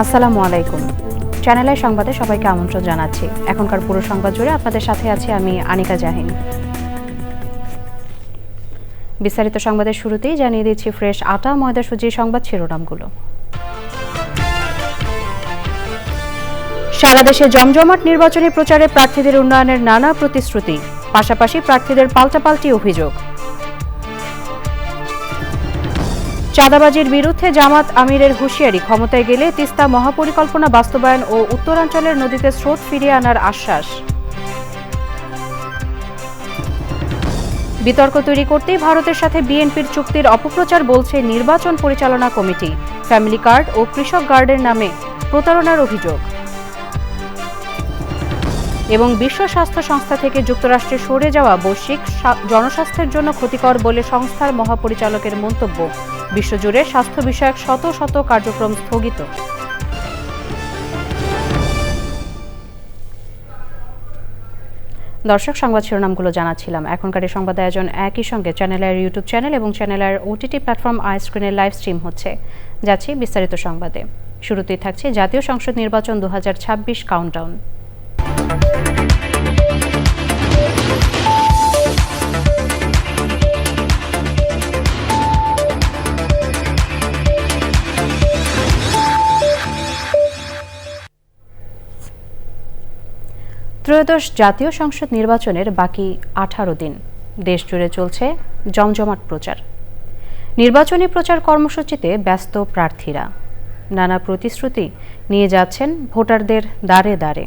আসসালামু আলাইকুম। Channel I সংবাদে সবাইকে আমন্ত্রণ জানাচ্ছি। এখনকার পুরো সংবাদ জুড়ে আপনাদের সাথে আছি আমি আনিকা জাহিন। বিস্তারিত সংবাদের শুরুতেই জানিয়ে দিচ্ছি ফ্রেশ আটা ময়দা সুজি সংবাদ শিরোনামগুলো। সারা দেশে জমজমাট নির্বাচনী প্রচারে প্রার্থীদের উন্নয়নের নানা প্রতিশ্রুতি, পাশাপাশি প্রার্থীদের পাল্টাপাল্টি অভিযোগ। চাঁদাবাজির বিরুদ্ধে জামাত আমিরের হুঁশিয়ারি, ক্ষমতায় গেলে তিস্তা মহাপরিকল্পনা বাস্তবায়ন ও উত্তরাঞ্চলের নদীতে স্রোত ফিরিয়ে আনার আশ্বাস। বিতর্ক তৈরি করতেই ভারতের সাথে বিএনপির চুক্তির অপপ্রচার বলছে নির্বাচন পরিচালনা কমিটি। ফ্যামিলি কার্ড ও কৃষক কার্ডের নামে প্রতারণার অভিযোগ। এবং বিশ্ব স্বাস্থ্য সংস্থা থেকে যুক্তরাষ্ট্রে সরে যাওয়া বৈশ্বিক জনস্বাস্থ্যের জন্য ক্ষতিকর বলে সংস্থার মহাপরিচালকের মন্তব্য। বিশ্বজুড়ে স্বাস্থ্য বিষয়ক শত শত কার্যক্রম স্থগিত। দর্শক, সংবাদ শিরোনামগুলো জানাচ্ছিলাম। এখনকার এই সংবাদ আয়োজন একই সঙ্গে চ্যানেলের ইউটিউব চ্যানেল এবং চ্যানেলের ওটিটি প্ল্যাটফর্ম আইস্ক্রিনের লাইভ স্ট্রিম হচ্ছে। যাচ্ছি বিস্তারিত সংবাদে। শুরুতেই থাকছে জাতীয় সংসদ নির্বাচন 2026 কাউন্টডাউন। ত্রয়োদশ জাতীয় সংসদ নির্বাচনের বাকি 18 দিন। দেশ জুড়ে চলছে জমজমাট প্রচার। নির্বাচনী প্রচার কর্মসূচিতে ব্যস্ত প্রার্থীরা নানা প্রতিশ্রুতি নিয়ে যাচ্ছেন ভোটারদের দ্বারে দ্বারে।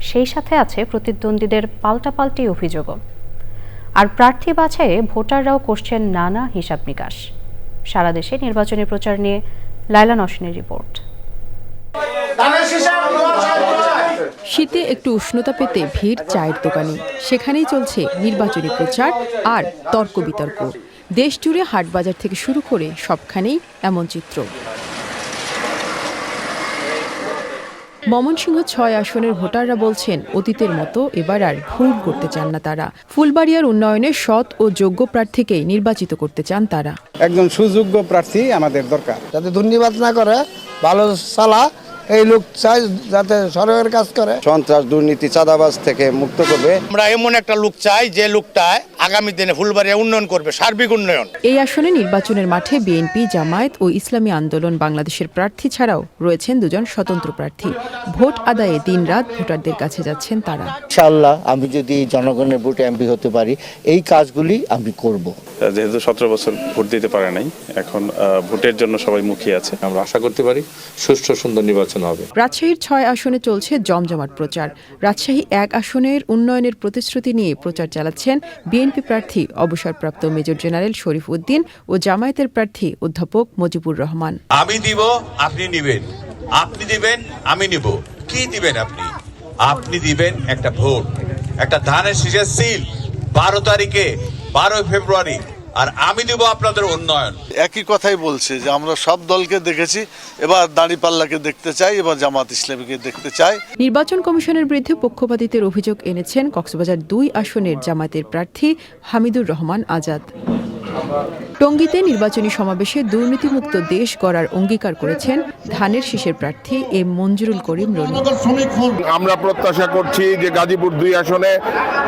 সেই সাথে আছে প্রতিদ্বন্দ্বীদের পাল্টাপাল্টি অভিযোগও। আর প্রার্থী বাছাইয়ে ভোটাররাও করছেন নানা হিসাব নিকাশ। সারা দেশে নির্বাচনী প্রচার নিয়ে লাইলা নওশিনের রিপোর্ট। শীতে একটু উষ্ণতা পেতে ভিড় চায়ের দোকানে। সেখানেই চলছে নির্বাচনী প্রচার আর তর্ক বিতর্ক। দেশ জুড়ে হাটবাজার থেকে শুরু করে সবখানেই এমন চিত্র। ময়মনসিংহ ৬ আসনের ভোটাররা বলছেন অতীতের মতো এবার আর ভুল করতে চান না তারা। ফুলবাড়িয়ার উন্নয়নে সৎ ও যোগ্য প্রার্থীকেই নির্বাচিত করতে চান তারা। একজন সুযোগ্য প্রার্থী আমাদের দরকার, যাতে দুর্নীতি না করে, ভালো চালা এই লোক চাই, যাতে সরকারের কাজ করে, সন্ত্রাস দুর্নীতি চাঁদাবাজ থেকে মুক্ত করবে। আমরা এমন একটা লোক চাই যে লোকটা আগামী দিনে ফুলবাড়িয়া উন্নয়ন করবে, সার্বিক উন্নয়ন। এই আসনে নির্বাচনের মাঠে বিএনপি, জামায়াত ও ইসলামী আন্দোলন বাংলাদেশের প্রার্থী ছাড়াও রয়েছেন দুজন স্বতন্ত্র প্রার্থী। ভোট আদায়ে দিনরাত ভোটারদের কাছে যাচ্ছেন তারা। ইনশাআল্লাহ আমি যদি জনগণের ভোটে এমপি হতে পারি, এই কাজগুলি আমি করব। যেহেতু 17 বছর ভোট দিতে পারে নাই, এখন ভোটের জন্য সবাই মুখিয়ে আছে। আমরা আশা করতে পারি সুষ্ঠু সুন্দর নির্বাচন হবে। রাজশাহীর ৬ আসনে চলছে জমজমাট প্রচার। রাজশাহী ১ আসনের উন্নয়নের প্রতিশ্রুতি নিয়ে প্রচার চালাচ্ছেন বিএনপি প্রার্থী অবসরপ্রাপ্ত মেজর জেনারেল শরীফ উদ্দিন ও জামায়াতের প্রার্থী অধ্যাপক মজিবুর রহমান। আমি দিব, আপনি নিবেন, আপনি দিবেন, আমি নিব। কি দিবেন আপনি? আপনি দিবেন একটা ভোট, একটা ধানের শীষের সিল 12 তারিখে, 12 ফেব্রুয়ারি। আর আমি দিব আপনাদের উন্নয়ন। একই কথাই বলছে যে আমরা সব দলকে দেখেছি, এবার দাঁড়িপাল্লাকে দেখতে চাই, এবার জামাত ইসলামীকে দেখতে চাই। নির্বাচন কমিশনের বিরুদ্ধে পক্ষপাতিত্বের অভিযোগ এনেছেন কক্সবাজার ২ আসনের জামায়াতের প্রার্থী হামিদুর রহমান আজাদ। টঙ্গীতে নির্বাচনী সমাবেশে দুর্নীতিমুক্ত দেশ গড়ার অঙ্গীকার করেছেন ধানের শীষের প্রার্থী এম মঞ্জুরুল করিম রনি। আমরা প্রত্যাশা করছি যে গাজীপুর ২ আসনে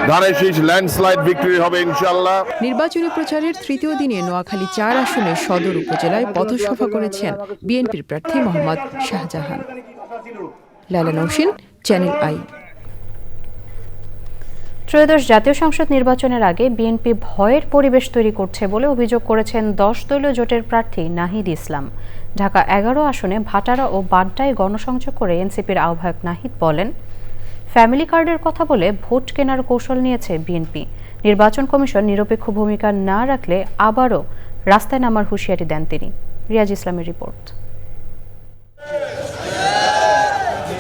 ধানের শীষ ল্যান্ডস্লাইড বিক্রি হবে ইনশাআল্লাহ। নির্বাচনী প্রচারের তৃতীয় দিনে নোয়াখালী ৪ আসনে সদর উপজেলায় পথসভা করেছেন বিএনপির প্রার্থী মোহাম্মদ শাহজাহান। লাইলা নওশিন, চ্যানেল আই। ত্রয়োদশ জাতীয় সংসদ নির্বাচনের আগে বিএনপি ভয়ের পরিবেশ তৈরি করছে বলে অভিযোগ করেছেন 10 দলীয় জোটের প্রার্থী নাহিদ ইসলাম। ঢাকা 11 আসনে ভাটারা ও বাড্ডায় গণসংযোগ করে এনসিপির আহ্বায়ক নাহিদ বলেন, ফ্যামিলি কার্ডের কথা বলে ভোট কেনার কৌশল নিয়েছে বিএনপি। নির্বাচন কমিশন নিরপেক্ষ ভূমিকা না রাখলে আবারও রাস্তায় নামার হুঁশিয়ারি দেন তিনি। রিয়াজ ইসলামের রিপোর্ট।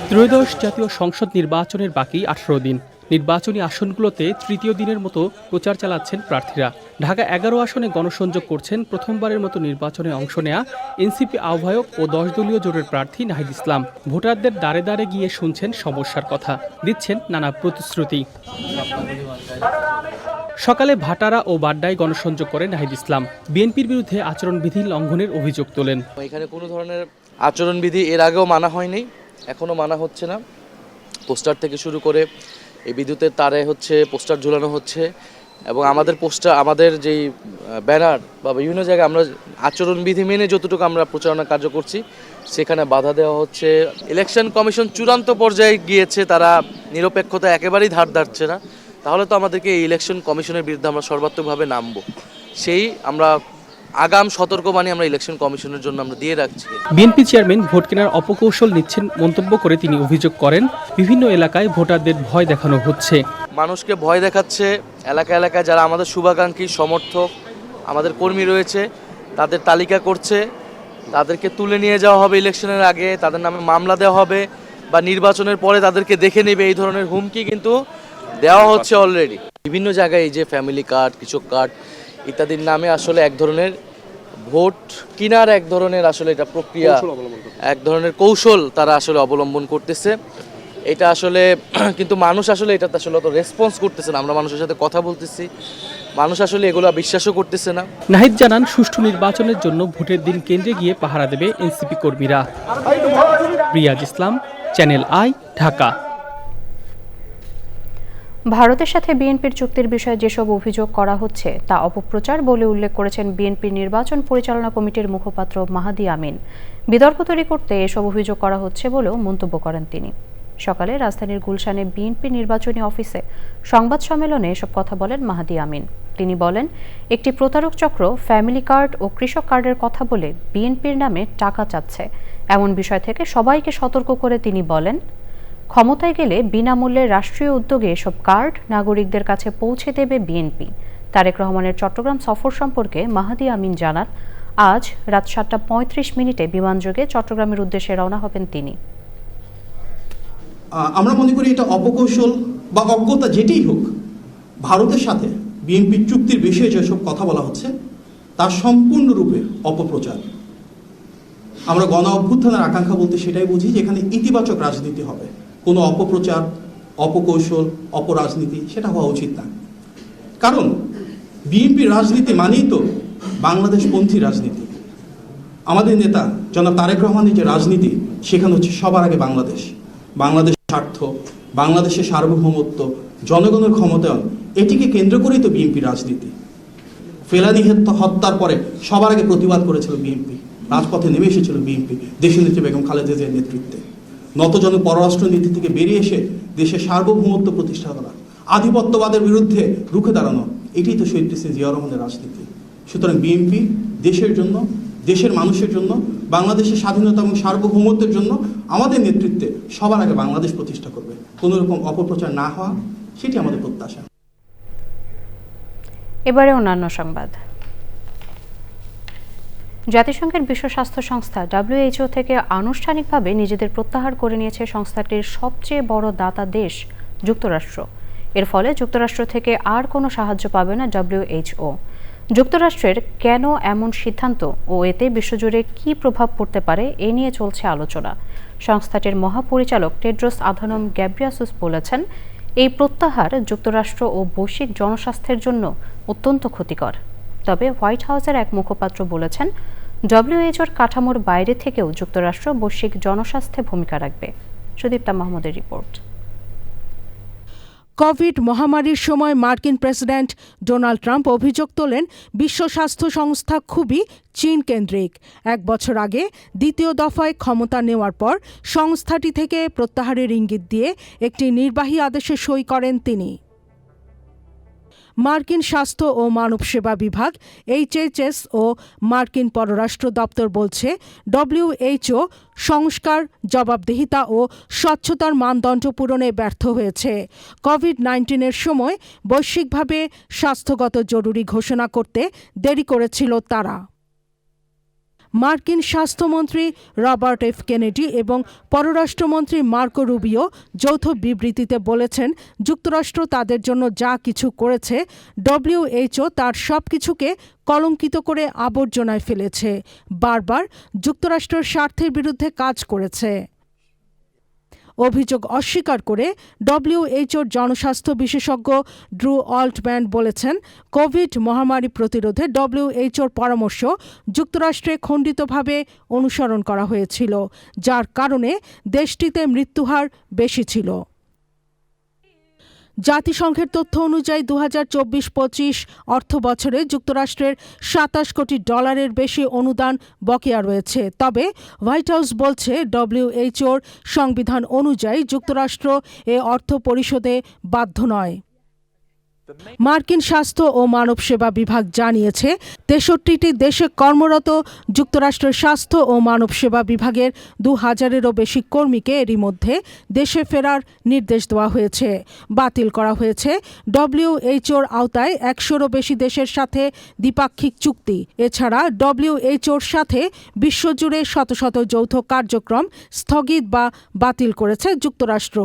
ত্রয়োদশ জাতীয় সংসদ নির্বাচনের বাকি 18 দিন। নির্বাচনী আসনগুলোতে তৃতীয় দিনের মতো প্রচার চালাচ্ছেন প্রার্থীরা। ঢাকা 11 আসনে গণসংযোগ করছেন প্রথমবারের মতো নির্বাচনে অংশ নেয়া এনসিপি আহ্বায়ক ও 10 দলীয় জোটের প্রার্থী নাহিদ ইসলাম। ভোটারদের দ্বারে দ্বারে গিয়ে শুনছেন সমস্যার কথা, দিচ্ছেন নানা প্রতিশ্রুতি। সকালে ভাটারা ও বাড্ডায় গণসংযোগ করেন নাহিদ ইসলাম। বিএনপির বিরুদ্ধে আচরণবিধি লঙ্ঘনের অভিযোগ তোলেন। এখানে কোনো ধরনের আচরণবিধি এর আগেও মানা হয়নি, এখনও মানা হচ্ছে না। পোস্টার থেকে শুরু করে এই বিদ্যুতের তারে পোস্টার ঝুলানো হচ্ছে, এবং আমাদের যেই ব্যানার বা বিভিন্ন জায়গায় আমরা আচরণবিধি মেনে যতটুকু আমরা প্রচারণা কার্য করছি সেখানে বাধা দেওয়া হচ্ছে। ইলেকশন কমিশন চূড়ান্ত পর্যায়ে গিয়েছে, তারা নিরপেক্ষতা একেবারেই ধার ধারছে না। তাহলে তো আমাদেরকে এই ইলেকশন কমিশনের বিরুদ্ধে আমরা সর্বাত্মকভাবে নামবো, সেই আমরা আগাম সতর্কবাণী আমরা ইলেকশন কমিশনের জন্য আমরা দিয়ে রাখছি। বিএনপি চেয়ারম্যান ভোট কেনার অপকৌশল নিচ্ছেন মন্তব্য করে তিনি অভিযোগ করেন, বিভিন্ন এলাকায় ভোটারদের ভয় দেখানো হচ্ছে। মানুষকে ভয় দেখাচ্ছে, এলাকায় যারা আমাদের শুভাকাঙ্ক্ষী সমর্থক আমাদের কর্মী রয়েছে তাদের তালিকা করছে, তাদেরকে তুলে নিয়ে যাওয়া হবে ইলেকশনের আগে, তাদের নামে মামলা দেওয়া হবে বা নির্বাচনের পরে তাদেরকে দেখে নেবে, এই ধরনের হুমকি কিন্তু দেওয়া হচ্ছে অলরেডি। বিভিন্ন জায়গায় এই যে ফ্যামিলি কার্ড, কৃষক কার্ড ইত্যাদির নামে আসলে এক ধরনের ভোট কেনার এক ধরনের আসলে এটা প্রক্রিয়া, এক ধরনের কৌশল তারা আসলে অবলম্বন করতেছে। এটা আসলে কিন্তু মানুষ আসলে এটাতে আসলে অত রেসপন্স করতেছে না। আমরা মানুষের সাথে কথা বলতেছি, মানুষ আসলে এগুলো বিশ্বাসও করতেছে না। নাহিদ জানান, সুষ্ঠু নির্বাচনের জন্য ভোটের দিন কেন্দ্রে গিয়ে পাহারা দেবে এনসিপি কর্মীরা। রিয়াজ ইসলাম, চ্যানেল আই, ঢাকা। ভারতের সাথে বিএনপির চুক্তির বিষয়ে যেসব অভিযোগ করা হচ্ছে তা অপপ্রচার বলে উল্লেখ করেছেন বিএনপির নির্বাচন পরিচালনা কমিটির মুখপাত্র মাহাদি আমিন। বিতর্ক তৈরি করতে এসব অভিযোগ করা হচ্ছে বলেও মন্তব্য করেন তিনি। সকালে রাজধানীর গুলশানে বিএনপি নির্বাচনী অফিসে সংবাদ সম্মেলনে এসব কথা বলেন মাহাদি আমিন। তিনি বলেন, একটি প্রতারক চক্র ফ্যামিলি কার্ড ও কৃষক কার্ডের কথা বলে বিএনপির নামে টাকা চাচ্ছে। এমন বিষয় থেকে সবাইকে সতর্ক করে তিনি বলেন, ক্ষমতায় গেলে বিনামূল্যে রাষ্ট্রীয় উদ্যোগে এসব কার্ড নাগরিকদের কাছে পৌঁছে দেবে বিএনপি। তারেক রহমানের চট্টগ্রাম সফর সম্পর্কে মাহাদি আমিন জানান, আজ রাত 7:35 বিমানযোগে চট্টগ্রামের উদ্দেশ্যে রওনা হবেন তিনি। আমরা মনে করি এটা অপকৌশল বা অজ্ঞতা যেটাই হোক, ভারতের সাথে বিএনপির চুক্তির বিষয়ে যেসব কথা বলা হচ্ছে তার সম্পূর্ণরূপে অপপ্রচার। আমরা গণ অভ্যুত্থানের আকাঙ্ক্ষা বলতে সেটাই বুঝি যে এখানে ইতিবাচক রাজনীতি হবে, কোনো অপপ্রচার, অপকৌশল, অপরাজনীতি সেটা হওয়া উচিত না। কারণ বিএনপির রাজনীতি মানেই তো বাংলাদেশপন্থী রাজনীতি। আমাদের নেতা জনাব তারেক রহমানের যে রাজনীতি সেখানে হচ্ছে সবার আগে বাংলাদেশের স্বার্থ, বাংলাদেশের সার্বভৌমত্ব, জনগণের ক্ষমতায়ন, এটিকে কেন্দ্র করেই তো বিএনপি রাজনীতি। ফেলানী হত্যার পরে সবার আগে প্রতিবাদ করেছিল বিএনপি, রাজপথে নেমে এসেছিল বিএনপি দেশনেত্রী বেগম খালেদা জিয়ার নেতৃত্বে। নতজন পররাষ্ট্র নীতি থেকে বেরিয়ে এসে দেশের সার্বভৌমত্ব প্রতিষ্ঠা করা, আধিপত্যবাদের বিরুদ্ধে রুখে দাঁড়ানো, এটিই তো শহীদ প্রেসিডেন্ট জিয়া রহমানের রাজনীতি। সুতরাং বিএনপি দেশের জন্য, দেশের মানুষের জন্য, বাংলাদেশের স্বাধীনতা এবং সার্বভৌমত্বের জন্য আমাদের নেতৃত্বে সবার আগে বাংলাদেশ প্রতিষ্ঠা করবে। কোনো রকম অপপ্রচার না হওয়া, সেটি আমাদের প্রত্যাশা। এবারে অন্যান্য সংবাদ। জাতিসংঘের বিশ্ব স্বাস্থ্য সংস্থা WHO থেকে আনুষ্ঠানিকভাবে নিজেদের প্রত্যাহার করে নিয়েছে সংস্থাটির সবচেয়ে বড় দাতা দেশ যুক্তরাষ্ট্র। এর ফলে যুক্তরাষ্ট্র থেকে আর কোনো সাহায্য পাবে না WHO। যুক্তরাষ্ট্রের কেন এমন সিদ্ধান্ত ও এতে বিশ্বজুড়ে কী প্রভাব পড়তে পারে এ নিয়ে চলছে আলোচনা। সংস্থাটির মহাপরিচালক টেড্রোস আধানম গ্যাব্রিয়াসুস বলেছেন, এই প্রত্যাহার যুক্তরাষ্ট্র ও বৈশ্বিক জনস্বাস্থ্যের জন্য অত্যন্ত ক্ষতিকর। তবে হোয়াইট হাউসের এক মুখপাত্র বলেছেন, WHOর কাঠামোর বাইরে থেকেও যুক্তরাষ্ট্র বৈশ্বিক জনস্বাস্থ্যে ভূমিকা রাখবে। সুদীপ্তা মাহমুদের রিপোর্ট। কোভিড মহামারীর সময় মার্কিন প্রেসিডেন্ট ডোনাল্ড ট্রাম্প অভিযোগ তোলেন, বিশ্ব স্বাস্থ্য সংস্থা খুবই চীন কেন্দ্রিক। 1 বছর আগে দ্বিতীয় দফায় ক্ষমতা নেওয়ার পর সংস্থাটি থেকে প্রত্যাহারের ইঙ্গিত দিয়ে একটি নির্বাহী আদেশে সই করেন তিনি। মার্কিন স্বাস্থ্য ও মানব সেবা বিভাগ HHS ও মার্কিন পররাষ্ট্র দপ্তর বলছে, WHO সংস্কার, জবাবদিহিতা ও স্বচ্ছতার মানদণ্ড পূরণে ব্যর্থ হয়েছে। কোভিড-19-এর সময় বৈশ্বিকভাবে স্বাস্থ্যগত জরুরি ঘোষণা করতে দেরি করেছিল তারা। মার্কিন স্বাস্থ্যমন্ত্রী রবার্ট এফ কেনেডি এবং পররাষ্ট্রমন্ত্রী মার্কো রুবিও যৌথ বিবৃতিতে বলেছেন, যুক্তরাষ্ট্র তাদের জন্য যা কিছু করেছে WHO তার সব কিছুকে কলঙ্কিত করে আবর্জনায় ফেলেছে, বারবার যুক্তরাষ্ট্রের স্বার্থের বিরুদ্ধে কাজ করেছে। অভিযোগ অস্বীকার করে ডব্লিউএইচওর জনস্বাস্থ্য বিশেষজ্ঞ ড্রু অল্টম্যান বলেছেন, কোভিড মহামারী প্রতিরোধে ডব্লিউএইচওর পরামর্শ যুক্তরাষ্ট্রে খণ্ডিতভাবে অনুসরণ করা হয়েছিল, যার কারণে দেশটিতে মৃত্যুহার বেশি ছিল। জাতিসংঘের তথ্য অনুযায়ী 2024-25 অর্থ বছরে যুক্তরাষ্ট্রের $27 কোটি বেশি অনুদান বকেয়া রয়েছে। তবে হোয়াইট হাউস বলছে, ডব্লিউএইচওর সংবিধান অনুযায়ী যুক্তরাষ্ট্র এ অর্থ পরিশোধে বাধ্য নয়। মার্কিন স্বাস্থ্য ও মানব সেবা বিভাগ জানিয়েছে, 63টি দেশে কর্মরত যুক্তরাষ্ট্রের স্বাস্থ্য ও মানব সেবা বিভাগের 2000-এরও বেশি কর্মীকে এরই মধ্যে দেশে ফেরার নির্দেশ দেওয়া হয়েছে। বাতিল করা হয়েছে ডব্লিউএইচওর আওতায় 100-রও বেশি দেশের সাথে দ্বিপাক্ষিক চুক্তি। এছাড়া ডব্লিউএইচওর সাথে বিশ্বজুড়ে শত শত যৌথ কার্যক্রম স্থগিত বা বাতিল করেছে যুক্তরাষ্ট্র।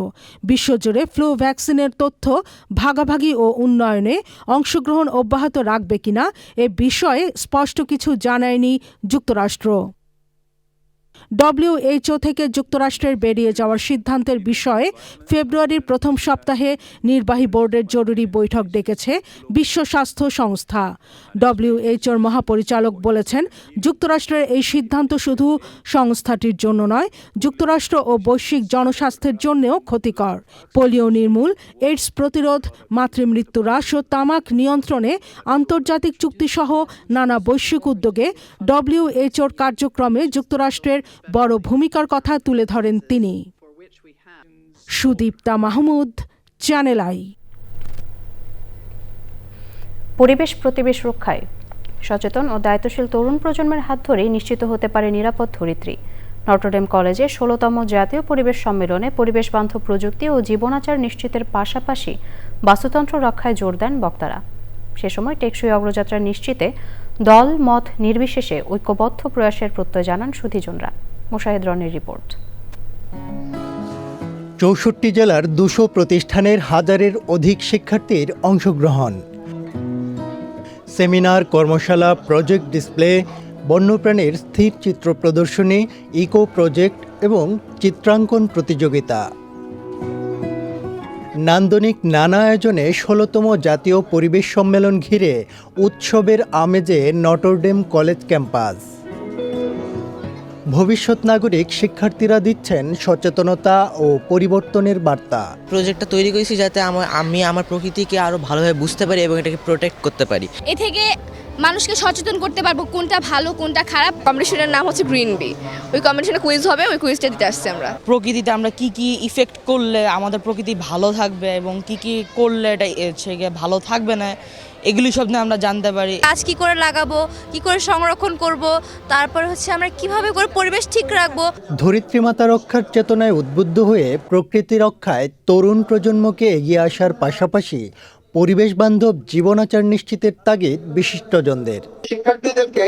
বিশ্বজুড়ে ফ্লু ভ্যাকসিনের তথ্য ভাগাভাগি ও উন্নয়নে অংশগ্রহণ অব্যাহত রাখবে কিনা এ বিষয়ে স্পষ্ট কিছু জানায়নি যুক্তরাষ্ট্র। ডব্লিউএইচও থেকে যুক্তরাষ্ট্রের বেরিয়ে যাওয়ার সিদ্ধান্তের বিষয়ে ফেব্রুয়ারির প্রথম সপ্তাহে নির্বাহী বোর্ডের জরুরি বৈঠক ডেকেছে বিশ্ব স্বাস্থ্য সংস্থা। ডব্লিউএইচওর মহাপরিচালক বলেছেন, যুক্তরাষ্ট্রের এই সিদ্ধান্ত শুধু সংস্থাটির জন্য নয়, যুক্তরাষ্ট্র ও বৈশ্বিক জনস্বাস্থ্যের জন্যও ক্ষতিকর। পোলিও নির্মূল, এইডস প্রতিরোধ, মাতৃমৃত্যু হ্রাস ও তামাক নিয়ন্ত্রণে আন্তর্জাতিক চুক্তিসহ নানা বৈশ্বিক উদ্যোগে ডব্লিউএইচওর কার্যক্রমে যুক্তরাষ্ট্রের বড় ভূমিকার কথা তুলে ধরেন তিনি। Sudipta Mahmud, channel I. পরিবেশ প্রতিবেশ রক্ষায় সচেতন ও দায়িত্বশীল তরুণ প্রজন্মের হাত ধরেই নিশ্চিত হতে পারে নিরাপদ ধরিত্রী। নটরডেম কলেজে 16তম জাতীয় পরিবেশ সম্মেলনে পরিবেশ বান্ধব প্রযুক্তি ও জীবনাচার নিশ্চিতের পাশাপাশি বাস্তুতন্ত্র রক্ষায় জোর দেন বক্তারা। সে সময় টেকসই অগ্রযাত্রা নিশ্চিতে দল মত নির্বিশেষে ঐক্যবদ্ধ প্রয়াসের প্রত্যয় জানান সুধীজনরা। মোশাহিদ রনির রিপোর্ট। 64 জেলার 200 প্রতিষ্ঠানের হাজারের অধিক শিক্ষার্থীর অংশগ্রহণ। সেমিনার, কর্মশালা, প্রজেক্ট ডিসপ্লে, বন্যপ্রাণীর স্থির চিত্র প্রদর্শনী, ইকো প্রজেক্ট এবং চিত্রাঙ্কন প্রতিযোগিতা। নান্দনিক নানা আয়োজনে 16তম জাতীয় পরিবেশ সম্মেলন ঘিরে উৎসবের আমেজে নটরডেম কলেজ ক্যাম্পাস। ভবিষ্যৎ নাগরিক শিক্ষার্থীরা দিচ্ছেন সচেতনতা ও পরিবর্তনের বার্তা। প্রজেক্টটা তৈরি করেছি যাতে আমি আমার প্রকৃতিকে আরও ভালোভাবে বুঝতে পারি এবং এটাকে প্রোটেক্ট করতে পারি। এ থেকে মানুষকে সচেতন করতে পারবো কোনটা ভালো কোনটা খারাপ। কম্পিটিশনের নাম হচ্ছে গ্রিন বি। ওই কম্পিটিশনে কুইজ হবে, ওই কুইজটা দিতে আসছি আমরা। প্রকৃতিতে আমরা কি কি ইফেক্ট করলে আমাদের প্রকৃতি ভালো থাকবে এবং কি কি করলে এটা ভালো থাকবে না, এগুলি সব নিয়ে আমরা জানতে পারি। গাছ কি করে লাগাবো, কি করে সংরক্ষণ করব, তারপর হচ্ছে আমরা কিভাবে করে পরিবেশ ঠিক রাখবো। ধরিত্রীমাতা রক্ষার চেতনায় উদ্বুদ্ধ হয়ে প্রকৃতি রক্ষায় তরুণ প্রজন্মকে এগিয়ে আসার পাশাপাশি পরিবেশ বান্ধব জীবনাচার নিশ্চিতের তাগিদ বিশিষ্টজনদের। শিক্ষার্থীদেরকে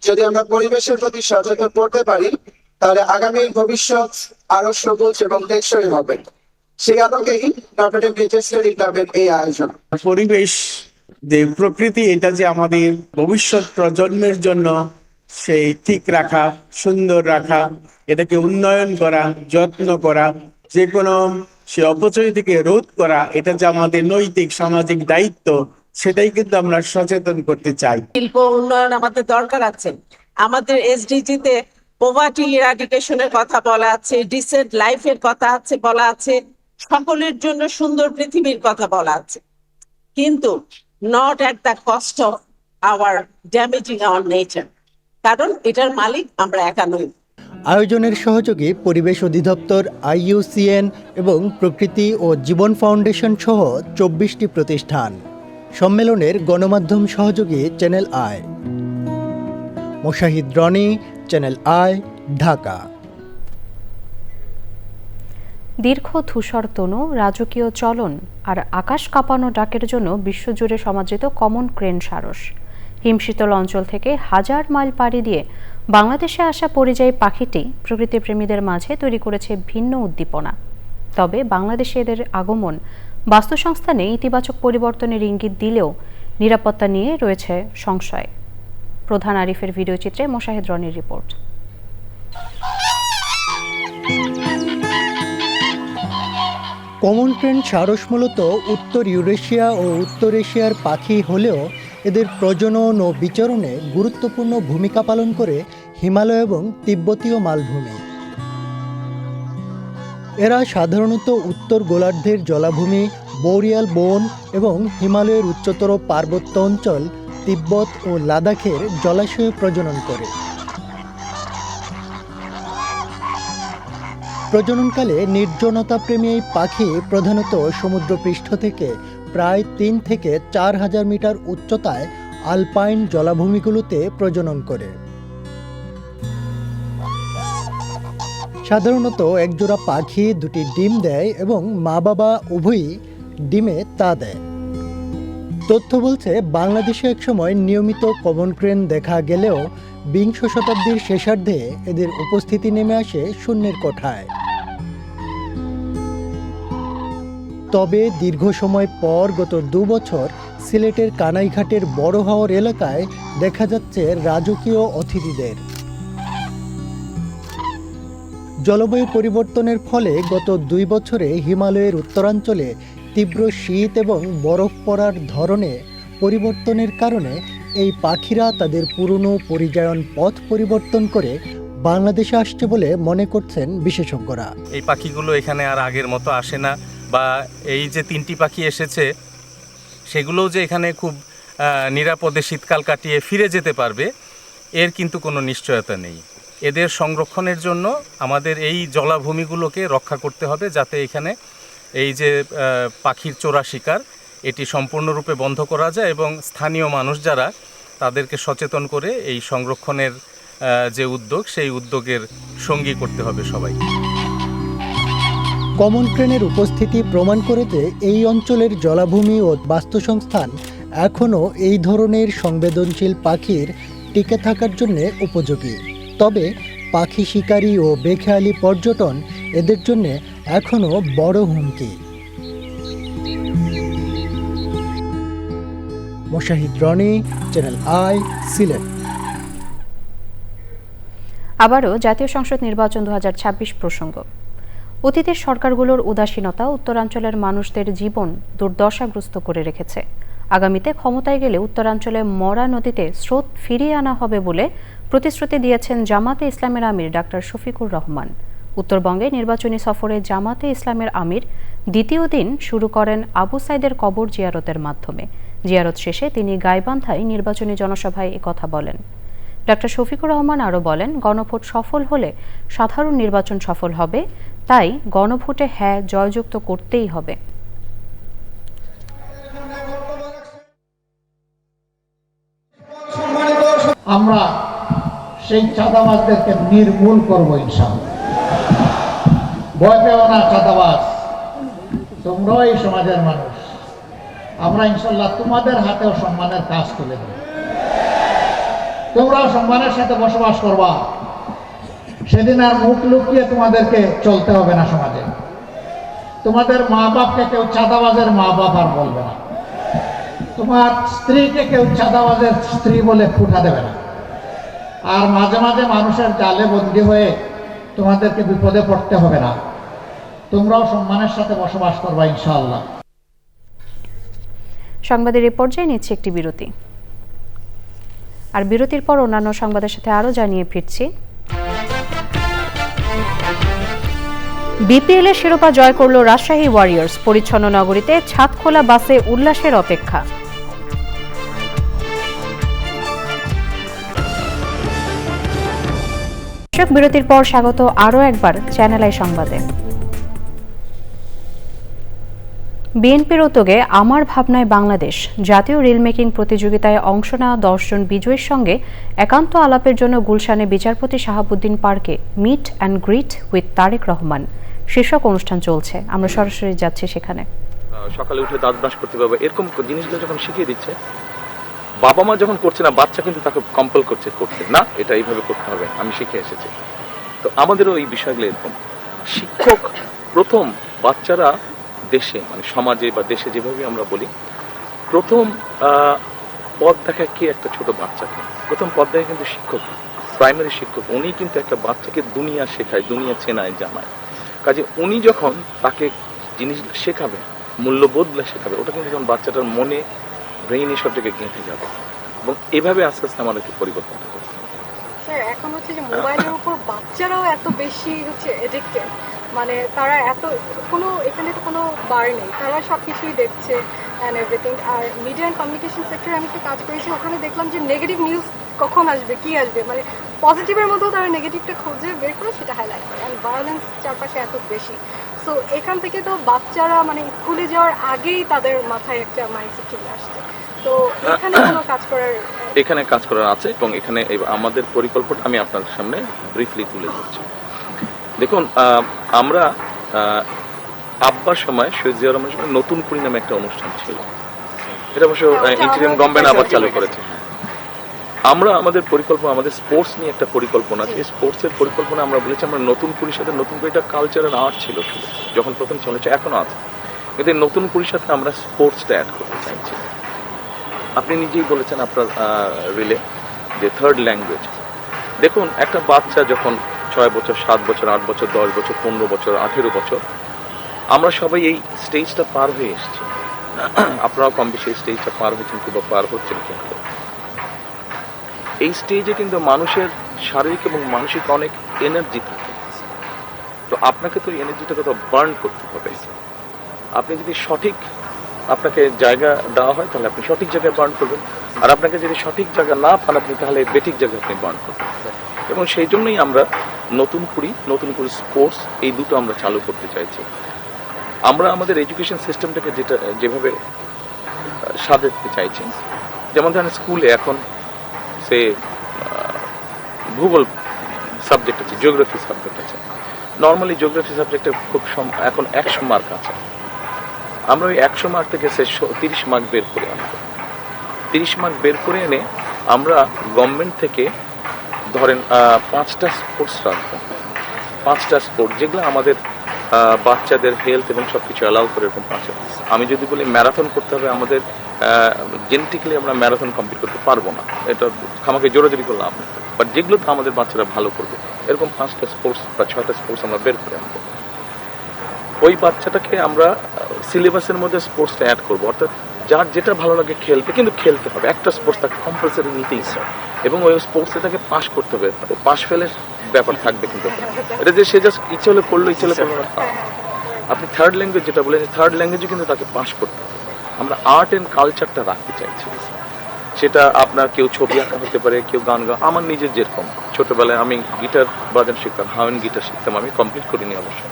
যদি আমরা পরিবেশের প্রতি সচেতন করতে পারি, তাহলে আগামী ভবিষ্যৎ আরো সবুজ এবং টেকসই হবে। সেই আলোকেই নটরডেম বিজনেস স্টাডি ক্লাবের এই আয়োজন। পরিবেশ যে প্রকৃতি, এটা যে আমাদের ভবিষ্যৎ প্রজন্মের জন্য সেই ঠিক রাখা, সুন্দর রাখা, এটাকে উন্নয়ন করা, যত্ন করা, যে কোনো সে অপচয় থেকে রোধ করা, এটা যে আমাদের নৈতিক সামাজিক দায়িত্ব, সেটাই কিন্তু আমরা সচেতন করতে চাই। শিল্প উন্নয়ন আমাদের দরকার আছে। আমাদের এসডিজিতে পভার্টি ইরাডিকেশনের কথা বলা আছে, ডিসেন্ট লাইফের কথা আছে বলা আছে, সকলের জন্য সুন্দর পৃথিবীর কথা বলা আছে, কিন্তু not at the cost of our damaging hour nature. কারণ এটার মালিক আমরা একা নই। আয়োজনের সহযোগী পরিবেশ অধিদপ্তর, IUCN এবং প্রকৃতি ও জীবন ফাউন্ডেশন সহ 24টি প্রতিষ্ঠান। সম্মেলনের গণমাধ্যম সহযোগী channel I. Moshahid Roni, channel I, Dhaka. দীর্ঘ ধূসর তনু, রাজকীয় চলন আর আকাশ কাঁপানো ডাকের জন্য বিশ্বজুড়ে সমাদৃত কমন ক্রেন সারস। হিমশীতল অঞ্চল থেকে হাজার মাইল পাড়ি দিয়ে বাংলাদেশে আসা পরিযায়ী পাখিটি প্রকৃতিপ্রেমীদের মাঝে তৈরি করেছে ভিন্ন উদ্দীপনা। তবে বাংলাদেশে এদের আগমন বাস্তুসংস্থানে ইতিবাচক পরিবর্তনের ইঙ্গিত দিলেও নিরাপত্তা নিয়ে রয়েছে সংশয়। প্রধান আরিফের ভিডিও চিত্রে মোশাহিদ রনির রিপোর্ট। কমন ট্রেন সারস মূলত উত্তর ইউরেশিয়া ও উত্তর এশিয়ার পাখি হলেও এদের প্রজনন ও বিচরণে গুরুত্বপূর্ণ ভূমিকা পালন করে হিমালয় এবং তিব্বতীয় মালভূমি। এরা সাধারণত উত্তর গোলার্ধের জলাভূমি, বোরিয়াল বন এবং হিমালয়ের উচ্চতর পার্বত্য অঞ্চল, তিব্বত ও লাদাখের জলাশয়ে প্রজনন করে। প্রজননকালে নির্জনতাপ্রেমী এই পাখি প্রধানত সমুদ্রপৃষ্ঠ থেকে প্রায় ৩ থেকে ৪ হাজার মিটার উচ্চতায় আলপাইন জলাভূমিগুলোতে প্রজনন করে। সাধারণত একজোড়া পাখি দুটি ডিম দেয় এবং মা বাবা উভয়ই ডিমে তা দেয়। তথ্য বলছে বাংলাদেশে একসময় নিয়মিত কমন ক্রেন দেখা গেলেও বিংশ শতাব্দীর শেষার্ধে এদের উপস্থিতি নেমে আসে শূন্যের কোঠায়। তবে দীর্ঘ সময় পর গত ২ বছর সিলেটের কানাইঘাটের বড় হাওর এলাকায় দেখা যাচ্ছে রাজকীয় অতিথিদের। জলবায়ু পরিবর্তনের ফলে গত ২ বছরে হিমালয়ের উত্তরাঞ্চলে তীব্র শীত এবং বরফ পড়ার ধরনে পরিবর্তনের কারণে এই পাখিরা তাদের পুরনো পরিযায়ন পথ পরিবর্তন করে বাংলাদেশে আসছে বলে মনে করছেন বিশেষজ্ঞরা। এই পাখিগুলো এখানে আর আগের মতো আসে না, বা এই যে ৩টি পাখি এসেছে সেগুলোও যে এখানে খুব নিরাপদে শীতকাল কাটিয়ে ফিরে যেতে পারবে এর কিন্তু কোনো নিশ্চয়তা নেই। এদের সংরক্ষণের জন্য আমাদের এই জলাভূমিগুলোকে রক্ষা করতে হবে, যাতে এখানে এই যে পাখির চোরা শিকার এটি সম্পূর্ণরূপে বন্ধ করা যায়, এবং স্থানীয় মানুষ যারা তাদেরকে সচেতন করে এই সংরক্ষণের যে উদ্যোগ সেই উদ্যোগের সঙ্গী করতে হবে সবাই। কমন ট্রেনের উপস্থিতি প্রমাণ করে যে এই অঞ্চলের জলাভূমি ও বাস্তুসংস্থান এখনও এই ধরনের সংবেদনশীল পাখির টিকে থাকার জন্য উপযোগী। তবে পাখি শিকারী ও বেখেয়ালি পর্যটন এদের জন্য এখনও বড় হুমকি। Moshahid Roni, channel I, Sylhet. আবারও জাতীয় সংসদ নির্বাচন ২০২৬ প্রসঙ্গ। অতীতের সরকারগুলোর উদাসীনতা উত্তরাঞ্চলের মানুষদের জীবন দুর্দশাগ্রস্ত করে রেখেছে। আগামীতে ক্ষমতায় গেলে উত্তরাঞ্চলে মরা নদীতে স্রোত ফিরিয়ে আনা হবে বলে প্রতিশ্রুতি দিয়েছেন জামাতে ইসলামের আমির ডাক্তার শফিকুর রহমান। উত্তরবঙ্গে নির্বাচনী সফরে জামাতে ইসলামের আমির দ্বিতীয় দিন শুরু করেন আবু সাইদের কবর জিয়ারতের মাধ্যমে। জিয়ারত শেষে তিনি গাইবান্ধায় নির্বাচনী জনসভায় একথা বলেন। ডাক্তার শফিকুর রহমান আরও বলেন, গণভোট সফল হলে সাধারণ নির্বাচন সফল হবে, তাই গণভোটে হ্যাঁ জয়যুক্ত করতেই হবে। আমরা সেই চাঁদাবাজদেরকে নির্মূল করবো ইনশাআল্লাহ। ভয় পেও না চাঁদাবাজ, তোমরাও এই সমাজের মানুষ। আমরা ইনশাআল্লাহ তোমাদের হাতেও সম্মানের কাজ তুলে দেব। তোমরাও সম্মানের সাথে বসবাস করবা, সেদিন আর মুখ লুকিয়ে তোমাদেরকে চলতে হবে না সমাজে। তোমাদের মা বাপকে কেউ চাঁদাবাজের মা বাপ আর বলবে না, তোমার স্ত্রীকে কেউ চাঁদাবাজের স্ত্রী বলে ফুটা দেবে না। আর মাঝে মাঝে মানুষের জালে বন্দী হয়ে তোমাদেরকে বিপদে পড়তে হবে না। তোমরাও সম্মানের সাথে বসবাস করবা ইনশাআল্লাহ। সংবাদের এই পর্যায়ে নিচ্ছে একটি বিরতি, আর বিরতির পর অন্যান্য সংবাদের সাথে আরও জানিয়ে ফিরছি। বিপিএল এর শিরোপা জয় করল রাজশাহী ওয়ারিয়র্স। পরিচ্ছন্ন নগরীতে ছাদখোলা বাসে উল্লাসের অপেক্ষা। বিরতির পর স্বাগত আরও একবার চ্যানেল আই সংবাদে। বিএনপির উদ্যোগে আমার ভাবনায় বাংলাদেশ জাতীয় রিল মেকিং প্রতিযোগিতায় অংশ নেওয়া 10 জন বিজয়ীর সঙ্গে একান্ত আলাপের জন্য গুলশানে বিচারপতি শাহাবুদ্দিন পার্কে meet and greet with Tarique Rahman শীর্ষক অনুষ্ঠান চলছে। আমরা সরাসরি যাচ্ছি সেখানে। সকালে উঠে দাঁত ব্রাশ করতে পারবে, এরকম জিনিসগুলো যখন শিখিয়ে দিচ্ছে, বাবা মা যখন করছে না, বাচ্চা কিন্তু তাকে কম্পেল করছে করতে, না এটা এইভাবে করতে হবে, আমি শিখে এসেছি। তো আমাদেরও এই বিষয়গুলো এরকম। শিক্ষক প্রথম বাচ্চারা দেশে মানে সমাজে বা দেশে যেভাবে আমরা বলি, প্রথম পথ দেখায় কি একটা ছোট বাচ্চাকে, প্রথম পথ দেখায় কিন্তু শিক্ষক, প্রাইমারি শিক্ষক। উনি কিন্তু একটা বাচ্চাকে দুনিয়া শেখায়, দুনিয়া চেনায়, জানায়। কাজে উনি যখন তাকে জিনিস শেখাবে, মূল্যবোধগুলো শেখাবে, ওটা কিন্তু যখন বাচ্চাটার মনে ব্রেইনে সব জায়গায় গেঁথে যাবে। এবং এভাবে আস্তে আস্তে আমাদেরকে পরিবর্তনটা করতে হবে। স্যার, এখন হচ্ছে যে মোবাইলের উপর বাচ্চারাও এত বেশি হচ্ছে এডিক্টেড, মানে তারা এত কোনো এখানে তো কোনো বার নেই, তারা সব কিছুই দেখছে অ্যান্ড এভরিথিং। আর মিডিয়া অ্যান্ড কমিউনিকেশন সেক্টরে আমি একটু কাজ করেছি, ওখানে দেখলাম যে নেগেটিভ নিউজ কখন আসবে, কি আসবে, মানে পজিটিভের মধ্যেও তারা নেগেটিভটা খুঁজে বের করে সেটা হাইলাইট করে। অ্যান্ড ভায়োলেন্স চারপাশে এত বেশি, সো এখান থেকে তো বাচ্চারা মানে স্কুলে যাওয়ার আগেই তাদের মাথায় একটা মাইন্ডসেট চলে আসছে। তো এখানে কোনো কাজ করার এখানে কাজ করার আছে এবং এখানে আমাদের পরিকল্পনা আমি আপনাদের সামনে ব্রিফলি তুলে ধরছি। দেখুন, আমরা আব্বার সময় শহীদ জিয়া রহমানের সময় নতুন কুড়ি নামে একটা অনুষ্ঠান ছিল, এটা অবশ্য ইন্টারিম গভর্নমেন্ট আবার চালু করেছে। আমরা আমাদের পরিকল্পনা, আমাদের স্পোর্টস নিয়ে একটা পরিকল্পনা আছে। স্পোর্টসের পরিকল্পনা আমরা বলেছি আমরা নতুন কুড়ির সাথে, নতুন কুড়িটা কালচার আর আর্ট ছিল শুধু যখন প্রথম চলেছে, এখনো আছে, কিন্তু নতুন কুড়ির সাথে আমরা স্পোর্টসটা অ্যাড করতে চাইছি। আপনি নিজেই বলেছেন আপনার রিলে যে থার্ড ল্যাঙ্গুয়েজ। দেখুন, একটা বাচ্চা যখন 6 বছর, 7 বছর, 8 বছর, 10 বছর, 15 বছর, 18 বছর, আমরা সবাই এই স্টেজটা পার হয়ে এসেছি। আপনারাও কম বেশি এই স্টেজটা পার হয়েছেন কিংবা পার হচ্ছেন। কিন্তু এই স্টেজে কিন্তু মানুষের শারীরিক এবং মানসিক অনেক এনার্জি থাকে। তো আপনাকে তো এনার্জিটাকে তো বার্ন করতে হবে। আপনি যদি সঠিক আপনাকে জায়গা দেওয়া হয় তাহলে আপনি সঠিক জায়গায় বার্ন করবেন, আর আপনাকে যদি সঠিক জায়গা না পান আপনি তাহলে বেঠিক জায়গায় আপনি বার্ন করবেন। এবং সেই জন্যই আমরা নতুন কুড়ি স্পোর্টস এই দুটো আমরা চালু করতে চাইছি। আমরা আমাদের এডুকেশন সিস্টেমটাকে যেভাবে সাজাতে চাইছি, যেমন ধরেন স্কুলে এখন সে ভূগোল সাবজেক্ট আছে, জিওগ্রাফি সাবজেক্ট আছে। নর্মালি জিওগ্রাফি সাবজেক্টে খুব এখন 100 মার্ক আছে। আমরা ওই 100 মার্ক থেকে 30 মার্ক বের করে আনবো। 30 মার্ক বের করে এনে আমরা গভর্নমেন্ট থেকে ধরেন 5টা স্পোর্টস রাখবো, 5টা স্পোর্ট যেগুলো আমাদের বাচ্চাদের হেলথ এবং সব কিছু অ্যালাউ করে, এরকম 5টা। আমি যদি বলি ম্যারাথন করতে হবে, আমাদের জেনেটিক্যালি আমরা ম্যারাথন কমপ্লিট করতে পারবো না, এটা আমাকে জোরাজোরি করে লাভ নেই। বাট যেগুলোতে আমাদের বাচ্চারা ভালো করবে, এরকম 5টা স্পোর্টস বা 6টা স্পোর্টস আমরা বের করে আনবো। ওই বাচ্চাটাকে আমরা সিলেবাসের মধ্যে স্পোর্টসটা অ্যাড করবো, অর্থাৎ যার যেটা ভালো লাগে খেলতে, কিন্তু খেলতে হবে, একটা স্পোর্টস তাকে কম্পালসারি নিতেই হবে এবং ওই স্পোর্টসে তাকে পাস করতে হবে। ও পাস ফেলের ব্যাপার থাকবে, কিন্তু এটা যে সে জাস্ট ইচ্ছে হলে করলো, ইচ্ছে হলে করলো না। আপনি থার্ড ল্যাঙ্গুয়েজ যেটা বলেন, থার্ড ল্যাঙ্গুয়েজে কিন্তু তাকে পাস করতে হবে। আমরা আর্ট অ্যান্ড কালচারটা রাখতে চাইছি। সেটা আপনার কেউ ছবি আঁকা হতে পারে, কেউ গান গা। আমার নিজের যেরকম ছোটবেলায় আমি গিটার বাজানো শিখতাম, হাওয়েন গিটার শিখতাম, আমি কমপ্লিট করিনি অবশ্য।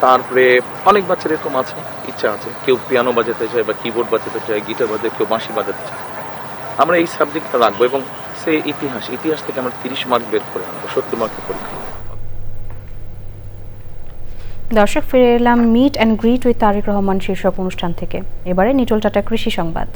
তারপরে অনেক বাচ্চার এরকম আছে, ইচ্ছা আছে, কেউ পিয়ানো বাজাতে চায় বা কিবোর্ড বাজাতে চায়, গিটার বাজাতে, কেউ বাঁশি বাজাতে চায়। আমরা এই সাবজেক্টটা রাখবো এবং সে ইতিহাস থেকে আমরা 30 মার্ক বের করে আনবো, 70 মার্কের পরীক্ষা। দর্শক, ফিরে এলাম meet and greet with Tarique Rahman শীর্ষক অনুষ্ঠান থেকে। এবারে নিটোল টাটা কৃষি সংবাদ।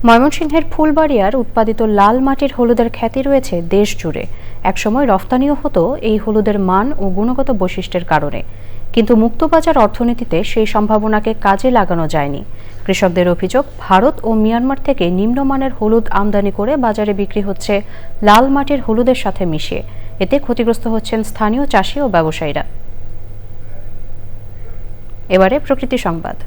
ময়মনসিংহের ফুলবাড়িয়ার উৎপাদিত লাল মাটির হলুদের খ্যাতি রয়েছে দেশ জুড়ে। একসময় রফতানিও হতো এই হলুদের মান ও গুণগত বৈশিষ্ট্যের কারণে, কিন্তু মুক্তবাজার অর্থনীতিতে সেই সম্ভাবনাকে কাজে লাগানো যায়নি। কৃষকদের অভিযোগ, ভারত ও মিয়ানমার থেকে নিম্নমানের হলুদ আমদানি করে বাজারে বিক্রি হচ্ছে লাল মাটির হলুদের সাথে মিশিয়ে। এতে ক্ষতিগ্রস্ত হচ্ছেন স্থানীয় চাষি ও ব্যবসায়ীরা। এবারে প্রকৃতি সংবাদ।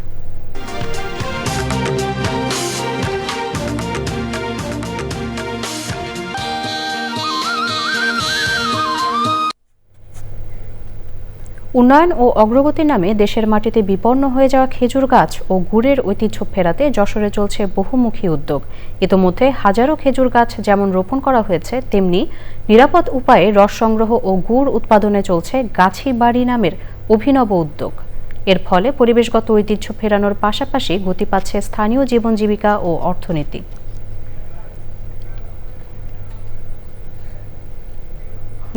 উন্নয়ন ও অগ্রগতির নামে দেশের মাটিতে বিপন্ন হয়ে যাওয়া খেজুর গাছ ও গুড়ের ঐতিহ্য ফেরাতে যশোরে চলছে বহুমুখী উদ্যোগ। ইতোমধ্যে হাজারো খেজুর গাছ যেমন রোপণ করা হয়েছে, তেমনি নিরাপদ উপায়ে রস সংগ্রহ ও গুড় উৎপাদনে চলছে গাছি বাড়ি নামের অভিনব উদ্যোগ। এর ফলে পরিবেশগত ঐতিহ্য ফেরানোর পাশাপাশি গতি পাচ্ছে স্থানীয় জীবন জীবিকা ও অর্থনীতি।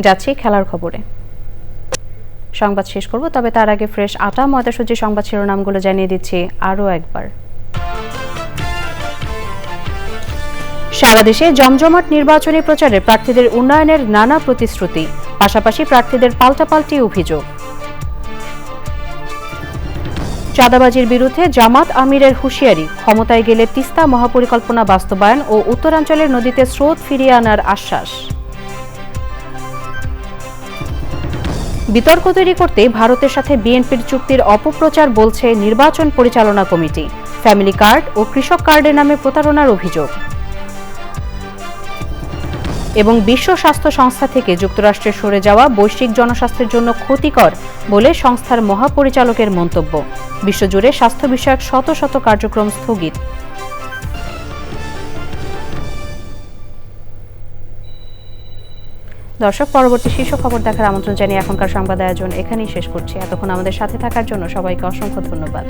যাচ্ছি খেলার খবরে। সংবাদ শেষ করব, তবে তার আগে ফ্রেশ আটা ময়দাসূচি সংবাদ শিরোনামগুলো জানিয়ে দিচ্ছি আরও একবার। সারা দেশে জমজমাট নির্বাচনী প্রচারে প্রার্থীদের উন্নয়নের নানা প্রতিশ্রুতি, পাশাপাশি প্রার্থীদের পাল্টাপাল্টি অভিযোগ। চাঁদাবাজির বিরুদ্ধে জামাত আমিরের হুঁশিয়ারি, ক্ষমতায় গেলে তিস্তা মহাপরিকল্পনা বাস্তবায়ন ও উত্তরাঞ্চলের নদীতে স্রোত ফিরিয়ে আনার আশ্বাস। বিতর্ক তৈরি করতে ভারতের সাথে বিএনপির চুক্তির অপপ্রচার বলছে নির্বাচন পরিচালনা কমিটি। ফ্যামিলি কার্ড ও কৃষক কার্ডের নামে প্রতারণার অভিযোগ। এবং বিশ্ব স্বাস্থ্য সংস্থা থেকে যুক্তরাষ্ট্রে সরে যাওয়া বৈশ্বিক জনস্বাস্থ্যের জন্য ক্ষতিকর বলে সংস্থার মহাপরিচালকের মন্তব্য। বিশ্বজুড়ে স্বাস্থ্য বিষয়ক শত শত কার্যক্রম স্থগিত। দর্শক, পরবর্তী শীর্ষ খবর দেখার আমন্ত্রণ জানিয়ে এখনকার সংবাদ আয়োজন এখানেই শেষ করছি। এতক্ষণ আমাদের সাথে থাকার জন্য সবাইকে অসংখ্য ধন্যবাদ।